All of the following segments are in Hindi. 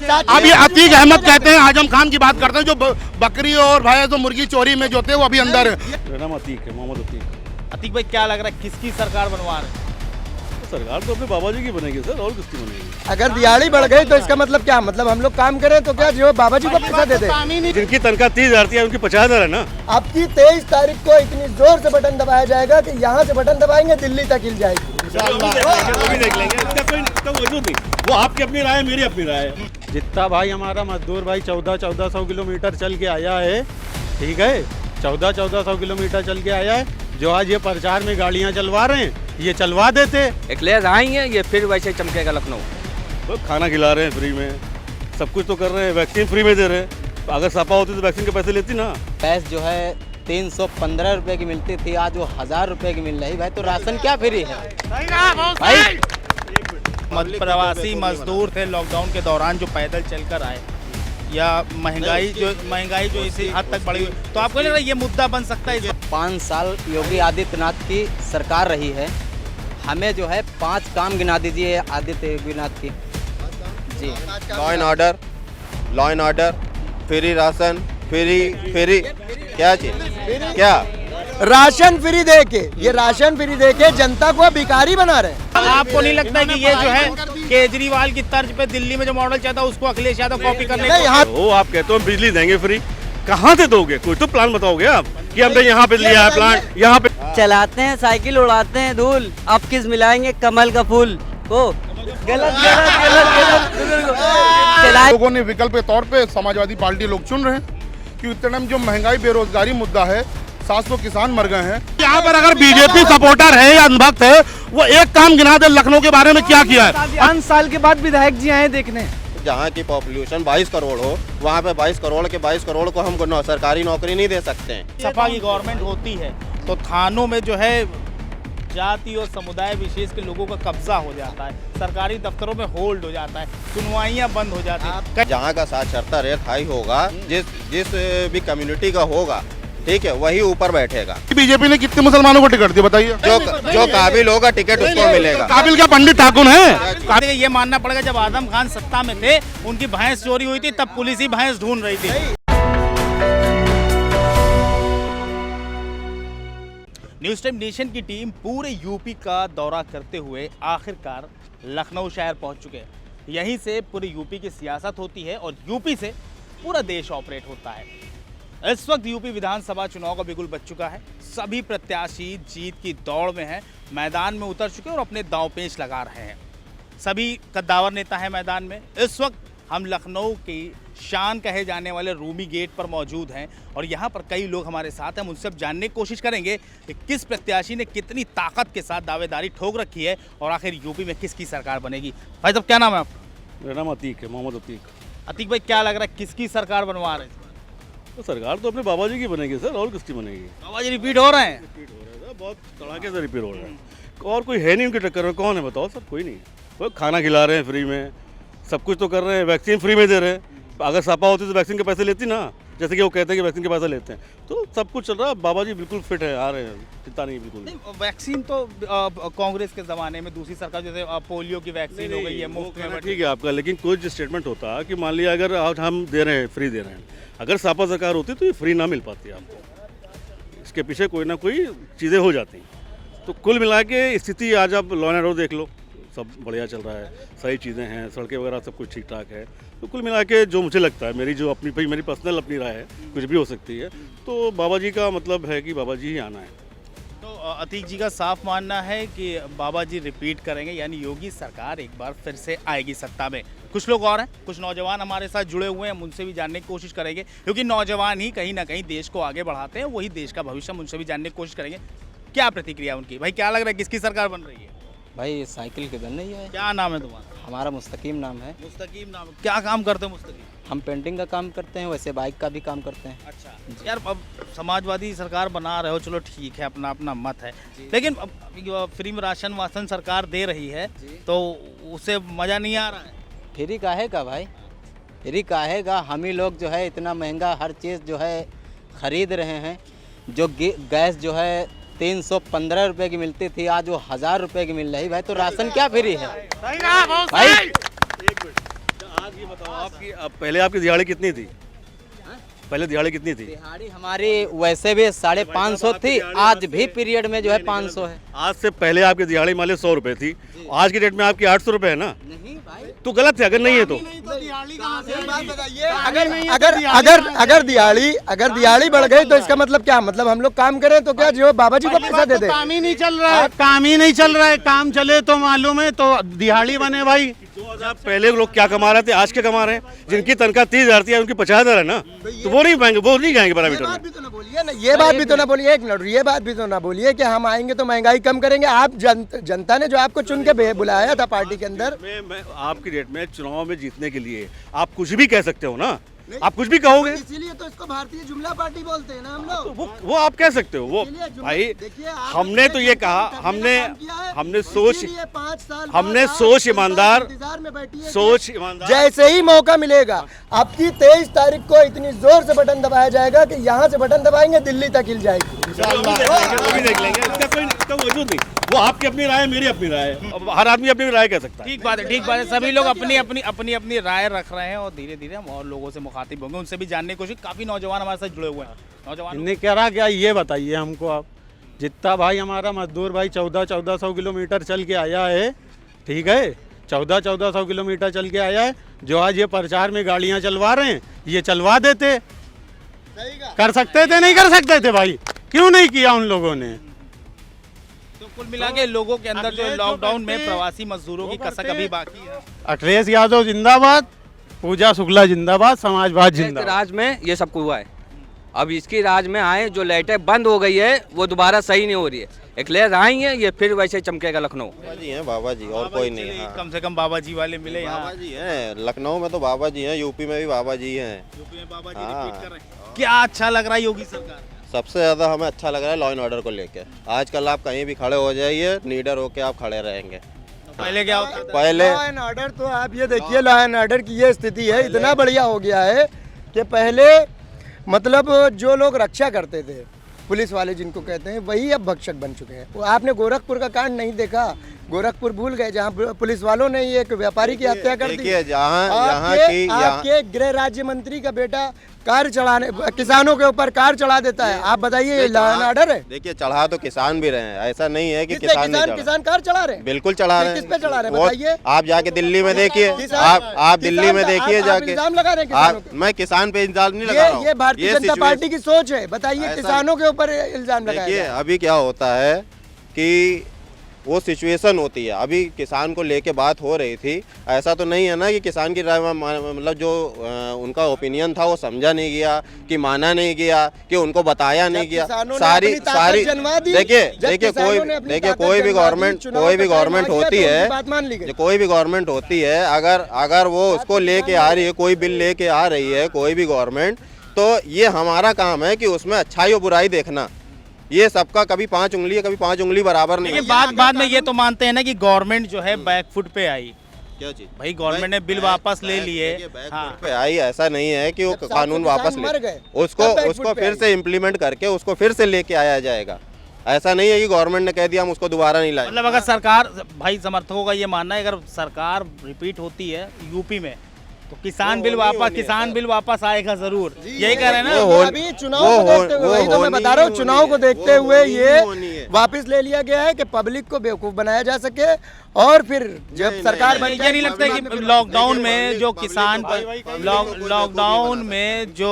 अब ये अतीक अहमद कहते हैं, आजम खान की बात करते हैं, जो बकरी और भाई तो मुर्गी चोरी में जो थे वो अभी अंदर है। मेरा नाम अतीक है, मोहम्मद अतीक। अतीक भाई क्या लग रहा है किसकी सरकार बनवा रहे हैं? सरकार तो अपने बाबा जी की बनेगी सर, और किसकी बनेगी? अगर दिहाड़ी बढ़ गई तो इसका मतलब क्या, मतलब हम लोग काम करें तो क्या जो बाबा जी को पैसा दे दे। जिनकी तनख्वाह 30,000 थी उनकी 50,000 है ना। आपकी 23 तारीख को इतनी जोर से बटन दबाया जाएगा कि यहाँ से बटन दबाएंगे दिल्ली तक हिल जाएगी। वो भी देख लेंगे, इसका कोई वजूद नहीं। वो आपकी अपनी राय है, मेरी अपनी राय है। जितना भाई हमारा मजदूर भाई 1400 किलोमीटर चल के आया है, ठीक है, 1400 किलोमीटर चल के आया है। जो आज ये प्रचार में गाड़ियां चलवा रहे हैं, ये चलवा देते। एक्लेयर्स आएंगे, ये फिर वैसे चमकेगा लखनऊ। वो खाना खिला रहे हैं फ्री में, सब कुछ तो कर रहे हैं, वैक्सीन फ्री में दे रहे हैं। अगर सपा होती तो वैक्सीन के पैसे लेती ना। गैस जो है 315 रुपए की मिलती थी, आज वो 1000 रुपए की मिल रही। भाई तो राशन क्या फ्री है भाई? प्रवासी मजदूर थे लॉकडाउन के दौरान जो पैदल चलकर आए, या महंगाई जो इसी हद तक बढ़ी हुई, तो आपको लग रहा है ये मुद्दा बन सकता है? 5 साल योगी आदित्यनाथ की सरकार रही है, हमें जो है 5 काम गिना दीजिए आदित्य योगीनाथ की जी। Law and order, free ration, free क्या चीज, क्या राशन फ्री दे के, ये राशन फ्री दे के जनता को भिखारी बना रहे हैं। आपको नहीं लगता है कि ये जो है केजरीवाल की तर्ज पे दिल्ली में जो मॉडल चाहता है उसको अखिलेश यादव कॉपी करने वो आप कहते हो बिजली देंगे फ्री, कहाँ से दोगे? कोई तो प्लान बताओगे आप कि हमने यहाँ पे लिया है प्लांट, यहाँ पे चलाते हैं साइकिल, उड़ाते हैं धूल, अब किस मिलाएंगे कमल का फूल को? गलत। लोगों ने विकल्प के तौर पे समाजवादी पार्टी लोग चुन रहे हैं कि इस टाइम जो महंगाई बेरोजगारी मुद्दा है, 700 किसान मर गए हैं। यहाँ पर अगर बीजेपी सपोर्टर है या अनुभक्त है, वो एक काम गिना दे लखनऊ के बारे में क्या किया है। 5 साल के बाद विधायक जी आए देखने। जहाँ की पॉपुलेशन 22 करोड़ हो, वहाँ पे 22 करोड़ को हम सरकारी नौकरी नहीं दे सकते हैं। सपा की गवर्नमेंट होती है तो थानों में जो है जाति और समुदाय विशेष के लोगों का कब्जा हो जाता है, सरकारी दफ्तरों में होल्ड हो जाता है, सुनवाइयां बंद हो जाती हैं। जहाँ का साक्षरता रेट हाई होगा, जिस भी कम्युनिटी का होगा, ठीक है, वही ऊपर बैठेगा। बीजेपी ने कितने मुसलमानों को टिकट दी बताइए? जो काबिल होगा टिकट उसको मिलेगा। काबिल क्या पंडित ठाकुर है? ये मानना पड़ेगा जब आजम खान सत्ता में थे, उनकी भैंस चोरी हुई थी, तब पुलिस ही भैंस ढूंढ रही थी। न्यूज़ टाइम नेशन की टीम पूरे यूपी का दौरा करते हुए आखिरकार लखनऊ शहर पहुंच चुके हैं। यहीं से पूरे यूपी की सियासत होती है और यूपी से पूरा देश ऑपरेट होता है। इस वक्त यूपी विधानसभा चुनाव का बिगुल बज चुका है। सभी प्रत्याशी जीत की दौड़ में हैं, मैदान में उतर चुके हैं और अपने दांव-पेच लगा रहे हैं। सभी कद्दावर नेता हैं मैदान में। इस वक्त हम लखनऊ की शान कहे जाने वाले रूमी गेट पर मौजूद हैं और यहाँ पर कई लोग हमारे साथ हैं। हम उनसे जानने की कोशिश करेंगे कि किस प्रत्याशी ने कितनी ताकत के साथ दावेदारी ठोक रखी है और आखिर यूपी में किसकी सरकार बनेगी। भाई साहब क्या नाम है आपका? मेरा नाम अतीक है, मोहम्मद अतीक। अतीक भाई क्या लग रहा है किसकी सरकार बनवा रहे हैं? तो सरकार तो अपने बाबा जी की बनेगी सर, और किसकी बनेगी? बाबा जी रिपीट हो रहे हैं? रिपीट हो रहा है, बहुत तड़ाके से रिपीट हो रहा है। और कोई है नहीं उनके टक्कर में, कौन है बताओ सर? कोई नहीं है। वो खाना खिला रहे हैं फ्री में, सब कुछ तो कर रहे हैं, वैक्सीन फ्री में दे रहे हैं। अगर सपा होती तो वैक्सीन के पैसे लेती ना, जैसे कि वो कहते हैं कि वैक्सीन के पैसे लेते हैं। तो सब कुछ चल रहा है, बाबा जी बिल्कुल फिट है, आ रहे हैं, चिंता नहीं बिल्कुल नहीं। वैक्सीन तो कांग्रेस के ज़माने में दूसरी सरकार, जैसे पोलियो की वैक्सीन हो गई है मुफ्त में, ठीक है आपका, लेकिन कोई जो स्टेटमेंट होता कि मान लिया अगर आज हम दे रहे हैं, फ्री दे रहे हैं, अगर सपा सरकार होती तो ये फ्री ना मिल पाती आपको। इसके पीछे कोई ना कोई चीज़ें हो जाती। तो कुल मिला के स्थिति आज आप लॉ एंड ऑर्डर देख लो, सब बढ़िया चल रहा है, सही चीज़ें हैं, सड़कें वगैरह सब कुछ ठीक ठाक है। तो कुल मिला के जो मुझे लगता है, मेरी पर्सनल अपनी राय है, कुछ भी हो सकती है, तो बाबा जी का मतलब है कि बाबा जी ही आना है। तो अतीक जी का साफ मानना है कि बाबा जी रिपीट करेंगे, यानी योगी सरकार एक बार फिर से आएगी सत्ता में। कुछ लोग और हैं, कुछ नौजवान हमारे साथ जुड़े हुए हैं, हम उनसे भी जानने की कोशिश करेंगे, क्योंकि नौजवान ही कहीं ना कहीं देश को आगे बढ़ाते हैं, वही देश का भविष्य। हम उनसे भी जानने की कोशिश करेंगे क्या प्रतिक्रिया उनकी। भाई क्या लग रहा है किसकी सरकार बन रही है? भाई साइकिल की बन रही है। क्या नाम है तुम्हारा? हमारा मुस्तकीम नाम है। मुस्तकीम नाम। क्या काम करते हैं मुस्तकीम? हम पेंटिंग का काम करते हैं, वैसे बाइक का भी काम करते हैं। अच्छा यार, अब समाजवादी सरकार बना रहे हो, चलो ठीक है, अपना अपना मत है, लेकिन अब फ्री में राशन वासन सरकार दे रही है तो उसे मज़ा नहीं आ रहा है। फ्री काहेगा भाई, फ्री काहेगा? हम ही लोग जो है इतना महंगा हर चीज़ जो है ख़रीद रहे हैं। जो गैस जो है 315 रुपए की मिलती थी, आज वो 1000 रुपए की मिल रही। भाई तो राशन क्या फ्री है भाई? आज ये बताओ आपकी अब पहले आपकी दिहाड़ी कितनी थी? पहले दिहाड़ी कितनी थी? दिहाड़ी हमारी वैसे भी 550 थी, आज भी पीरियड में जो है 500 है। आज से पहले आपकी दिहाड़ी मान लो 100 रुपए थी, आज की डेट में आपकी 800 रुपए है ना? नहीं भाई, तो गलत है अगर नहीं है तो। अगर दिहाड़ी बढ़ गई तो इसका मतलब क्या? मतलब हम लोग काम करें तो क्या जो बाबा जी को पैसा दे दे? काम ही नहीं चल रहा है, काम ही नहीं चल रहा है। काम चले तो मालूम है, तो दिहाड़ी बने भाई। 2000 पहले लोग क्या कमा रहे थे, आज के कमा रहे हैं? जिनकी तनख्वाह 30,000 थी उनकी 50,000 है ना, तो वो नहीं पाएंगे, वो नहीं जाएंगे पैरामीटर में। ये बात भी तो ना बोलिए, एक मिनट, ये बात भी तो ना बोलिए कि हम आएंगे तो महंगाई कम करेंगे। आप जनता ने जो आपको चुन के बुलाया था पार्टी के अंदर, मैं आपकी डेट में चुनाव में जीतने के लिए आप कुछ भी कह सकते हो ना, आप कुछ भी कहोगे, इसीलिए तो इसको भारतीय जुमला पार्टी बोलते हैं ना हम लोग। वो आप कह सकते हो। वो भाई हमने तो ये कहा, हमने सोच 5 साल हमने सोच ईमानदार सोच ईमानदार जैसे ही मौका मिलेगा, आपकी 23 तारीख को इतनी जोर से बटन दबाया जाएगा कि यहाँ से बटन दबाएंगे दिल्ली तक हिल जाएगी। वो भी देख लेंगे, इसका वजूद नहीं। वो आपकी अपनी राय है, मेरी अपनी राय है, अब हर आदमी अपनी राय कह सकता है। ठीक बात है। सभी लोग अपनी राय रख रहे हैं और धीरे धीरे हम और लोगों से मुखातिब होंगे, उनसे भी जानने की कोशिश। काफी नौजवान हमारे साथ जुड़े हुए हैं। नौजवान इन्हें कह रहा क्या, ये बताइए हमको आप। जितना भाई हमारा मजदूर भाई 1400 किलोमीटर चल के आया है, ठीक है, 1400 किलोमीटर चल के आया है। जो आज ये प्रचार में गाड़ियां चलवा रहे हैं, ये चलवा देते। कर सकते थे, नहीं कर सकते थे भाई? क्यों नहीं किया उन लोगों ने? तो कुल मिला के लोगों के अंदर जो लॉकडाउन में प्रवासी मजदूरों की कसक अभी बाकी है। अखिलेश यादव जिंदाबाद, पूजा शुक्ला जिंदाबाद, समाजवाद जिंदाबाद। राज में ये सब हुआ है। अब इसकी राज में आए, जो लाइटें बंद हो गई है वो दोबारा सही नहीं हो रही है। अखिलेश आई है, ये फिर वैसे चमकेगा लखनऊ। बाबा जी हैं, बाबा जी, और कोई नहीं है। कम से कम बाबा जी वाले मिले यहाँ। बाबा जी हैं लखनऊ में, तो बाबा जी हैं, यूपी में भी बाबा जी हैं। यूपी में बाबा जी रिपीट कर रहे हैं। क्या अच्छा लग रहा है योगी सरकार? सबसे ज़्यादा हमें अच्छा लग रहा है लॉ एंड ऑर्डर को लेके। आजकल आप कहीं भी खड़े हो जाइए, नीडर होके आप खड़े रहेंगे। पहले क्या होता था? पहले लॉ एंड ऑर्डर, तो आप ये देखिए लॉ एंड ऑर्डर की ये स्थिति है, इतना बढ़िया हो गया है कि पहले मतलब जो लोग रक्षा करते थे, पुलिस वाले जिनको कहते हैं, वही अब भक्षक बन चुके हैं। वो आपने गोरखपुर का कांड नहीं देखा? गोरखपुर भूल गए, जहाँ पुलिस वालों ने एक व्यापारी की हत्या कर दी। देखिए आपके गृह राज्य मंत्री का बेटा कार चढ़ाने, किसानों के ऊपर कार चढ़ा देता है। आप बताइए लॉ एंड ऑर्डर है? देखिए चढ़ा तो किसान भी रहे हैं, ऐसा नहीं है कि किसान नहीं चढ़ा। किसान कार चढ़ा रहे हैं, बिल्कुल चढ़ा रहे हैं। किस पे चढ़ा रहे हैं बताइए? आप जाके दिल्ली में देखिए, आप दिल्ली में देखिए जाके। इल्जाम लगा रहे हैं किसानों पे। मैं किसान पे इल्जाम नहीं लगा रहा हूँ। ये भारतीय जनता पार्टी की सोच है। बताइए किसानों के ऊपर इल्जाम लगाया देखिए अभी क्या होता है कि वो सिचुएशन होती है। अभी किसान को लेके बात हो रही थी, ऐसा तो नहीं है ना कि किसान की राय मतलब जो उनका ओपिनियन था वो समझा नहीं गया, कि माना नहीं गया, कि उनको बताया नहीं गया। सारी देखिए कोई भी गवर्नमेंट होती है, कोई भी गवर्नमेंट होती है, अगर वो उसको लेके आ रही है, कोई बिल लेके आ रही है कोई भी गवर्नमेंट, तो ये हमारा काम है कि उसमें अच्छाई और बुराई देखना। ये सबका कभी 5 उंगली कभी 5 उंगली बराबर नहीं है। बाद में ये तो मानते हैं ना कि गवर्नमेंट जो है बैकफुट पे आई। क्या चीज भाई गवर्नमेंट ने बिल वापस ले लिए। हाँ। पे आई, ऐसा नहीं है कि वो कानून वापस ले, उसको फिर से इम्प्लीमेंट करके उसको फिर से लेके आया जाएगा। ऐसा नहीं है कि गवर्नमेंट ने कह दिया हम उसको दोबारा नहीं लाए। मतलब अगर सरकार, भाई समर्थकों का ये मानना है अगर सरकार रिपीट होती है यूपी में तो किसान बिल वापस आएगा जरूर, यही कह रहे हैं ना? अभी चुनाव को देखते हुए, वही तो मैं बता रहा हूँ, चुनाव को देखते हुए ये वापस ले लिया गया है कि पब्लिक को बेवकूफ बनाया जा सके। और फिर जब सरकार बन, ये नहीं लगता है कि लॉकडाउन में जो किसान, लॉकडाउन में जो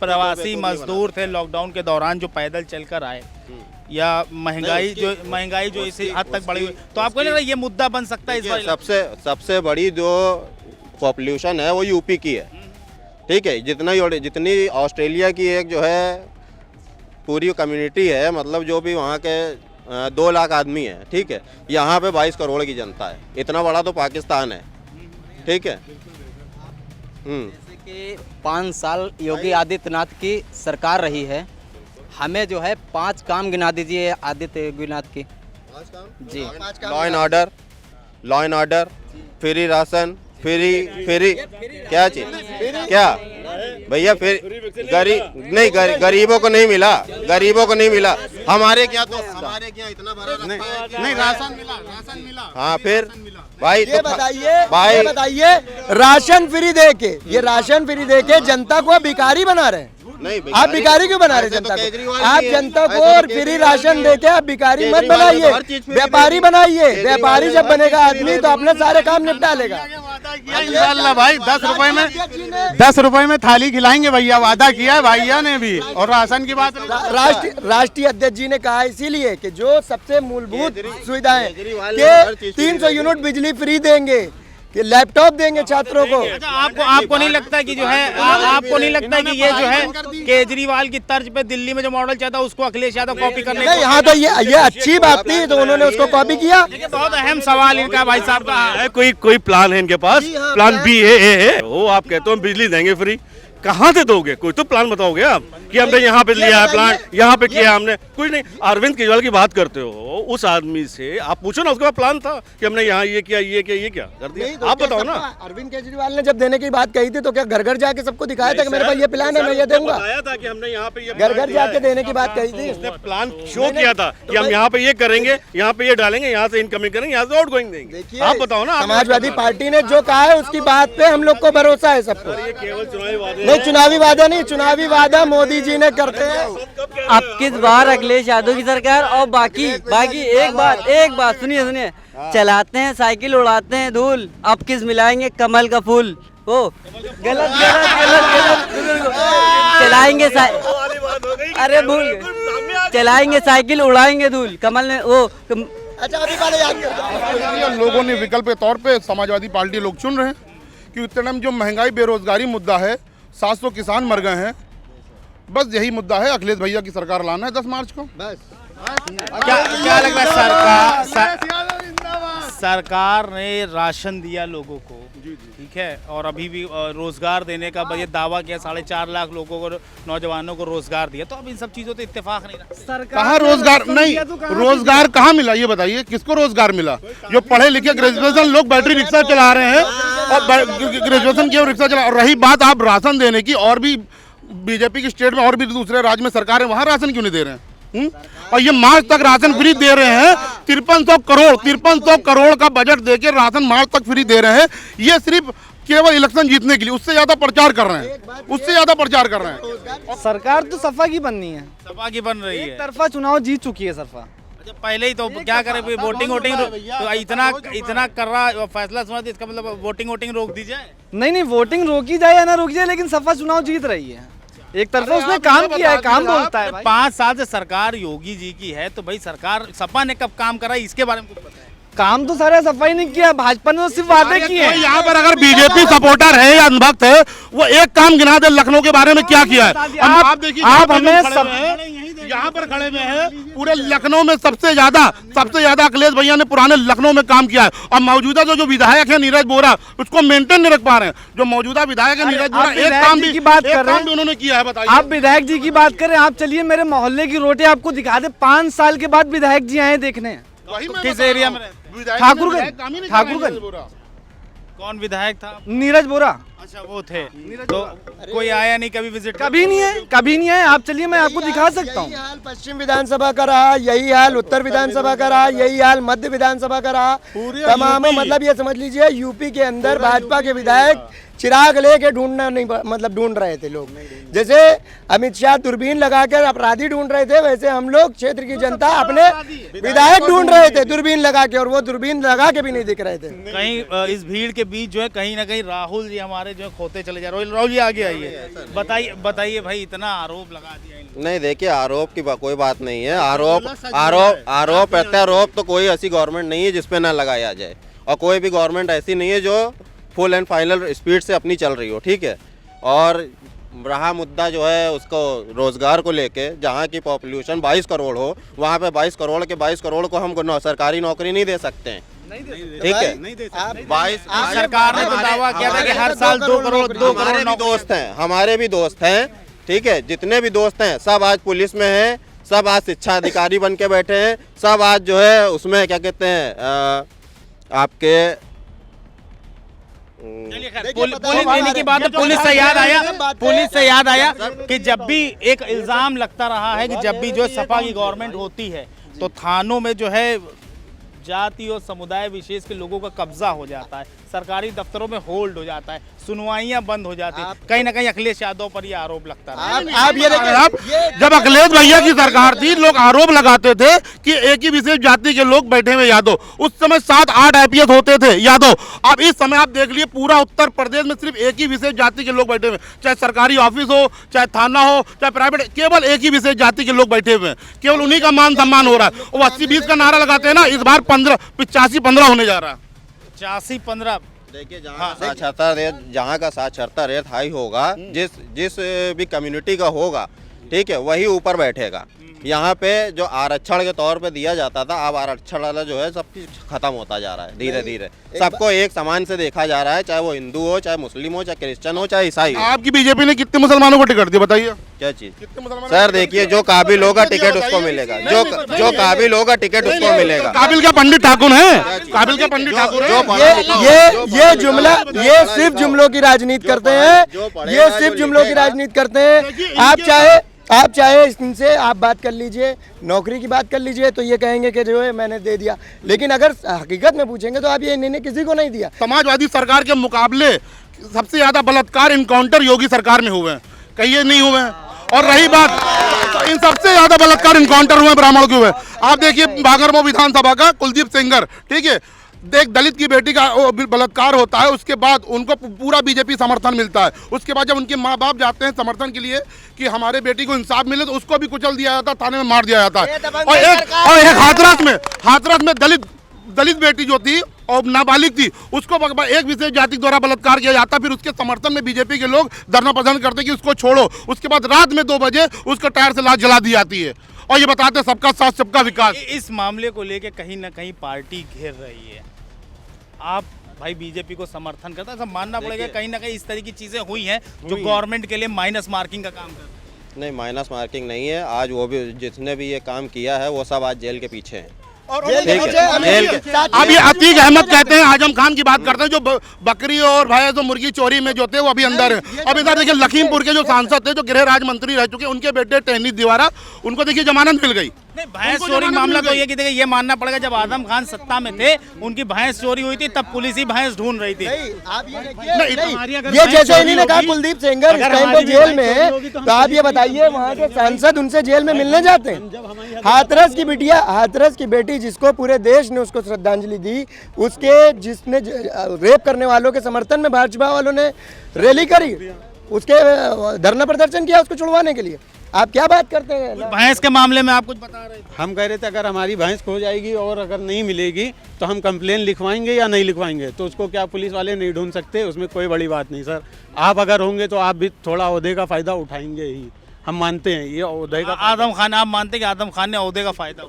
प्रवासी मजदूर थे लॉकडाउन के दौरान जो पैदल चलकर आए, या महंगाई जो इसी हद तक बढ़ी हुई, तो आपको नहीं लग रहा ये मुद्दा बन सकता है इस बार? सबसे बड़ी जो पॉपुलेशन है वो यूपी की है, ठीक है। जितनी ऑस्ट्रेलिया की एक जो है पूरी कम्युनिटी है, मतलब जो भी वहाँ के 2 लाख आदमी है, ठीक है। यहाँ पे 22 करोड़ की जनता है, इतना बड़ा तो पाकिस्तान है, ठीक है। जैसे कि 5 साल योगी आदित्यनाथ की सरकार रही है, हमें जो है 5 काम गिना दीजिए आदित्य योगीनाथ की। 5 काम जी, law and order, free ration, free क्या चीज, क्या भैया फिर गरीबों को नहीं मिला, गरीबों को नहीं मिला। हमारे क्या इतना बड़ा नहीं राशन मिला हाँ फिर भाई ये बताइए राशन फ्री दे के, ये राशन फ्री दे के जनता को भिखारी बना रहे हैं। नहीं आप भिखारी क्यों बना रहे हैं जनता को? आप जनता को और फ्री राशन देके आप भिखारी मत बनाइए, व्यापारी बनाइए। व्यापारी जब बनेगा आदमी तो अपने सारे काम निपटा लेगा। इंशाल्लाह भाई 10 रुपए में थाली खिलाएंगे भैया, वादा किया है भैया ने भी। और राशन की बात राष्ट्रीय अध्यक्ष जी ने कहा इसीलिए कि जो सबसे मूलभूत सुविधाएं के 300 यूनिट बिजली फ्री देंगे, कि लैपटॉप देंगे छात्रों को। अच्छा, आपको नहीं लगता कि जो है आपको नहीं लगता कि ये जो है केजरीवाल की तर्ज पे दिल्ली में जो मॉडल चाहता उसको अखिलेश यादव कॉपी करने नहीं, यहाँ तो ये अच्छी बात थी तो उन्होंने उसको कॉपी किया। बहुत अहम सवाल इनका भाई साहब का है। कोई प्लान है इनके पास? प्लान बी है। वो आप कहते हो बिजली देंगे फ्री, कहाँ से दोगे? कोई तो प्लान बताओगे आप कि हमने यहाँ पे लिया है प्लान, यहाँ पे किया हमने। कुछ नहीं। अरविंद केजरीवाल की बात करते हो, उस आदमी से आप पूछो ना, उसके बाद प्लान था कि हमने यहाँ ये किया, ये कर दिया। आप बताओ ना। अरविंद केजरीवाल ने जब देने की बात कही थी तो क्या घर घर जाके सबको दिखाया था कि मेरे पास ये प्लान है, मैं ये दूंगा? बताया था कि हमने यहाँ पे घर घर जाके देने की बात कही थी। उसने प्लान शो किया था कि हम यहाँ पे ये करेंगे, यहाँ पे ये डालेंगे, यहाँ से इनकमिंग करेंगे, यहाँ से आउट गोइंग देंगे। आप बताओ ना। समाजवादी पार्टी ने जो कहा है उसकी बात पे हम लोग को भरोसा है सबको। ये केवल चुनावी वादे नहीं, चुनावी वादा नहीं, चुनावी वादा मोदी जी ने करते हैं। अब किस बार अखिलेश यादव की सरकार और बाकी एक बात सुनिए, चलाते हैं साइकिल, उड़ाते हैं धूल, अब किस मिलाएंगे कमल का फूल। ओ गलत चलाएंगे अरे भूल चलाएंगे साइकिल, उड़ाएंगे धूल, कमल ने वो अच्छा अभी वाले याद कर। लोगों ने विकल्प के तौर पे समाजवादी पार्टी लोग चुन रहे हैं कि उत्तराखंड में जो महंगाई बेरोजगारी मुद्दा है, 700 किसान मर गए हैं, बस यही मुद्दा है। अखिलेश भैया की सरकार लाना है 10 मार्च को। बस क्या लग रहा है? सरकार ने राशन दिया लोगों को, ठीक है, और अभी भी रोजगार देने का ये दावा किया, 4.5 लाख लोगों को, नौजवानों को रोजगार दिया। तो अब इन सब चीजों तो इत्तेफाक नहीं रहा। कहाँ रोजगार नहीं, रोजगार कहाँ मिला ये बताइए? किसको रोजगार मिला? जो पढ़े लिखे ग्रेजुएशन लोग बैटरी रिक्शा चला रहे हैं और ग्रेजुएशन की रिक्शा चला। और रही बात आप राशन देने की, और भी बीजेपी की स्टेट में और भी दूसरे राज्य में सरकार है, वहाँ राशन क्यों नहीं दे रहे हैं? और ये मार्च तक राशन फ्री दे रहे हैं। 5300 करोड़ का बजट देके राशन मार्च तक फ्री दे रहे हैं। ये सिर्फ केवल इलेक्शन जीतने के लिए, उससे ज्यादा प्रचार कर रहे हैं। सरकार तो सफा की बननी है, सपा की बन रही है, एक तरफा चुनाव जीत चुकी है सरफा। अच्छा, पहले ही तो क्या करे, वोटिंग तो इतना कर रहा फैसला सुना, इसका मतलब वोटिंग रोक दी जाए? नहीं, वोटिंग रोकी जाए या ना रोकी जाए, लेकिन सफा चुनाव जीत रही है। एक तरफा उसने काम किया है, काम बोलता है। 5 साल से सरकार योगी जी की है, तो भाई सरकार सपा ने कब काम करा इसके बारे में कुछ पता है? काम तो सारा सफाई नहीं किया, भाजपा ने तो सिर्फ वादे किए हैं। यहाँ पर अगर बीजेपी सपोर्टर है या अनुभक्त है, वो एक काम गिना दे लखनऊ के बारे में क्या किया है। आप देखिए, आप हमें यहाँ पर खड़े हुए हैं, पूरे लखनऊ में सबसे ज्यादा अखिलेश भैया ने पुराने लखनऊ में काम किया है। और मौजूदा जो विधायक है नीरज बोरा, उसको मेंटेन नहीं रख पा रहे हैं। जो मौजूदा विधायक है नीरज बोरा, एक काम भी उन्होंने किया है? बताइए। आप विधायक जी की बात करें, आप चलिए मेरे मोहल्ले की रोटी आपको दिखा दे। 5 साल के बाद विधायक जी आए देखने। किस एरिया में? ठाकुरगंज। कौन विधायक था? नीरज बोरा। अच्छा, वो थे। तो कोई आया नहीं कभी विजिट? कभी नहीं है। आप चलिए, मैं आपको दिखा सकता हूँ। यही हाल पश्चिम विधानसभा का रहा, यही हाल उत्तर विधानसभा का रहा, यही हाल मध्य विधानसभा का रहा। तमाम मतलब ये समझ लीजिए यूपी के अंदर भाजपा के विधायक चिराग लेके ढूंढ रहे थे लोग। जैसे अमित शाह दूरबीन लगाकर अपराधी ढूंढ रहे थे, वैसे हम लोग क्षेत्र की जनता अपने विधायक ढूंढ रहे थे दूरबीन लगा के, और वो दूरबीन लगा के भी नहीं दिख रहे थे। कहीं इस भीड़ के बीच जो है कहीं ना कहीं राहुल जी हमारे जो खोते चले जा रहे हैं। राहुल जी आगे आइए, बताइए भाई, इतना आरोप लगा दिया। नहीं, देखिए, आरोप की कोई बात नहीं है। आरोप प्रत्यारोप तो कोई ऐसी गवर्नमेंट नहीं है जिसपे ना लगाया जाए, और कोई भी गवर्नमेंट ऐसी नहीं है जो फुल एंड फाइनल स्पीड से अपनी चल रही हो, ठीक है। और रहा मुद्दा जो है उसको रोजगार को लेके, जहाँ की पॉपुलेशन 22 करोड़ हो, वहाँ पे 22 करोड़ को हम सरकारी नौकरी नहीं दे सकते हैं, ठीक है। 22 सरकार ने तो दावा किया था कि हर साल 2 करोड़ दोस्त हैं, हमारे भी दोस्त हैं, ठीक है। जितने भी दोस्त हैं सब आज पुलिस में हैं, सब आज शिक्षा अधिकारी बन के बैठे हैं, सब आज जो है उसमें क्या कहते हैं आपके चलिए खैर, पुलिस देने की बात है, पुलिस से याद आया कि जब भी एक इल्जाम लगता रहा है कि जब भी जो सपा की गवर्नमेंट होती है तो थानों में जो है जाति और समुदाय विशेष के लोगों का कब्जा हो जाता है, सरकारी दफ्तरों में होल्ड हो जाता है, सुनवाइयां बंद हो जाती है। कहीं ना कहीं अखिलेश यादव पर ये आरोप लगता है। आप ये देखिए, आप जब अखिलेश भैया की सरकार थी, लोग आरोप लगाते थे कि एक ही विशेष जाति के लोग बैठे हुए यादव, उस समय 7-8 IPS होते थे यादव। अब इस समय आप देख लिए पूरा उत्तर प्रदेश में सिर्फ एक ही विशेष जाति के लोग बैठे हुए, चाहे सरकारी ऑफिस हो, चाहे थाना हो, चाहे प्राइवेट, केवल एक ही विशेष जाति के लोग बैठे हुए हैं। केवल उन्हीं का मान सम्मान हो रहा है। वो 80-20 का नारा लगाते हैं ना, इस बार 85-15 होने जा रहा है। 85-15 देखिए, जहाँ का साक्षरता रेट हाई होगा, जिस भी कम्युनिटी का होगा, ठीक है, वही ऊपर बैठेगा। यहाँ पे जो आरक्षण के तौर पे दिया जाता था, अब आरक्षण वाला जो है सब चीज खत्म होता जा रहा है धीरे धीरे। सबको एक समान से देखा जा रहा है, चाहे वो हिंदू हो, चाहे मुस्लिम हो, चाहे क्रिश्चियन हो, चाहे ईसाई हो। आपकी बीजेपी ने कितने मुसलमानों को टिकट दिया बताइए? क्या चीज? सर देखिए, जो काबिल होगा टिकट उसको मिलेगा, जो काबिल होगा टिकट उसको मिलेगा। काबिल का पंडित ठाकुर है, काबिल का पंडित ठाकुर है। ये जुमला, ये सिर्फ जुमलों की राजनीति करते हैं, ये सिर्फ जुमलों की राजनीति करते हैं। आप चाहे इनसे आप बात कर लीजिए, नौकरी की बात कर लीजिए, तो ये कहेंगे कि जो है मैंने दे दिया, लेकिन अगर हकीकत में पूछेंगे तो आप ये इन्होंने किसी को नहीं दिया। समाजवादी सरकार के मुकाबले सबसे ज्यादा बलात्कार इनकाउंटर योगी सरकार में हुए हैं, कहीं नहीं हुए हैं। और रही बात, इन सबसे ज्यादा बलात्कार इनकाउंटर हुए ब्राह्मणों के हुए। आप देखिए बागरमो विधानसभा का कुलदीप सेंगर, ठीक है, देख दलित की बेटी का बलात्कार होता है, उसके बाद उनको पूरा बीजेपी समर्थन मिलता है। उसके बाद जब उनके माँ बाप जाते हैं समर्थन के लिए कि हमारे बेटी को इंसाफ मिले, तो उसको भी कुचल दिया जाता है, थाने में मार दिया जाता है। और एक हाथरस में दलित बेटी जो थी और नाबालिग थी, उसको एक विशेष जाति द्वारा बलात्कार किया जाता, फिर उसके समर्थन में बीजेपी के लोग धरना प्रदर्शन करते कि उसको छोड़ो। उसके बाद रात में 2 बजे उसको टायर से लाश जला दी जाती है और ये बताते सबका साथ सबका विकास। इस मामले को लेके कहीं ना कहीं पार्टी घेर रही है। आप भाई बीजेपी को समर्थन करता है, सब मानना पड़ेगा कहीं ना कहीं इस तरह की चीजें हुई हैं जो गवर्नमेंट के लिए माइनस मार्किंग का काम करती है। नहीं, माइनस मार्किंग नहीं है। आज वो भी जिसने भी ये काम किया है वो सब आज जेल के पीछे हैं। अब ये अतीक अहमद कहते हैं, आजम खान की बात करते हैं, जो बकरी और भैंस जो मुर्गी चोरी में जो थे वो अभी अंदर है। अब इधर देखिए लखीमपुर के जो सांसद थे, जो गृह राज्य मंत्री रह चुके, उनके बेटे टेनिस दिवारा, उनको देखिए जमानत मिल गई। नहीं, भैंस चोरी मामला तो ये कि देखिए, ये मानना पड़ेगा जब आजम खान सत्ता में थे, उनकी भैंस चोरी हुई थी, तब पुलिस ही भैंस ढूंढ रही थी। ये जैसे इन्होंने कहा कुलदीप सेंगर इस टाइम पे जेल में है, तो आप ये बताइए वहाँ के सांसद उनसे जेल में मिलने जाते हैं? हाथरस की बिटिया, हाथरस की बेटी जिसको पूरे देश ने उसको श्रद्धांजलि दी, उसके जिसने रेप करने वालों के समर्थन में भाजपा वालों ने रैली करी, उसके धरना प्रदर्शन किया उसको छुड़वाने के लिए। आप क्या बात करते हैं? भैंस के मामले में आप कुछ बता रहे थे? हम कह रहे थे अगर हमारी भैंस खो जाएगी और अगर नहीं मिलेगी तो हम कंप्लेन लिखवाएंगे या नहीं लिखवाएंगे, तो उसको क्या पुलिस वाले नहीं ढूंढ सकते? उसमें कोई बड़ी बात नहीं सर। आप अगर होंगे तो आप भी थोड़ा ओहदे का फायदा उठाएंगे ही, हम मानते हैं ये ओहदे का। आजम खान, आप मानते हैं कि आजम खान ने ओहदे का फायदा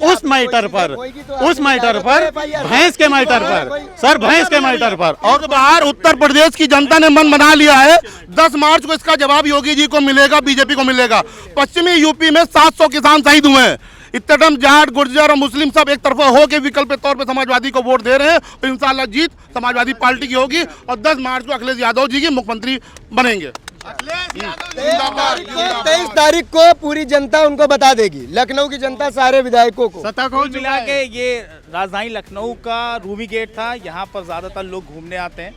उस मैटर पर भैंस के मैटर पर सर, भैंस के मैटर पर। और बाहर उत्तर प्रदेश की जनता ने मन बना लिया है, 10 मार्च को इसका जवाब योगी जी को मिलेगा, बीजेपी को मिलेगा। पश्चिमी यूपी में 700 किसान शहीद हुए हैं। इतने जाट, गुर्जर और मुस्लिम सब एक तरफा हो के विकल्प के तौर पे समाजवादी को वोट दे रहे हैं, तो इंशाल्लाह जीत समाजवादी पार्टी की होगी और 10 मार्च को अखिलेश यादव जी की मुख्यमंत्री बनेंगे। 23 तारीख को पूरी जनता उनको बता देगी, लखनऊ की जनता सारे विधायकों को। मिला के ये राजधानी लखनऊ का रूबी गेट था, यहाँ पर ज्यादातर लोग घूमने आते हैं।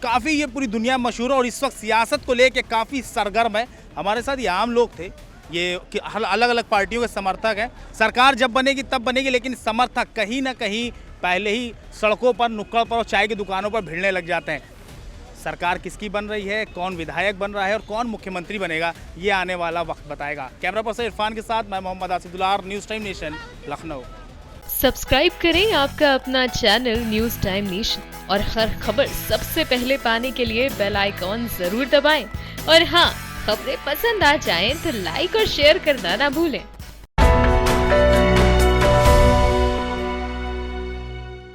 काफी ये पूरी दुनिया मशहूर है और इस वक्त सियासत को लेके काफी सरगर्म है। हमारे साथ ये आम लोग थे, ये अलग अलग पार्टियों के समर्थक हैं। सरकार जब बनेगी तब बनेगी, लेकिन समर्थक कहीं ना कहीं पहले ही सड़कों पर, नुक्कड़ पर और चाय की दुकानों पर भिड़ने लग जाते हैं। सरकार किसकी बन रही है, कौन विधायक बन रहा है और कौन मुख्यमंत्री बनेगा, ये आने वाला वक्त बताएगा। कैमरा पर्सन इरफान के साथ मैं Mohammad Asifullah, news time nation, Lucknow. Subscribe करें आपका अपना चैनल न्यूज़ टाइम नेशन और हर खबर सबसे पहले पाने के लिए बेल आइकॉन जरूर दबाएं। और हाँ, खबरें पसंद आ जाएं तो लाइक और शेयर करना ना भूलें।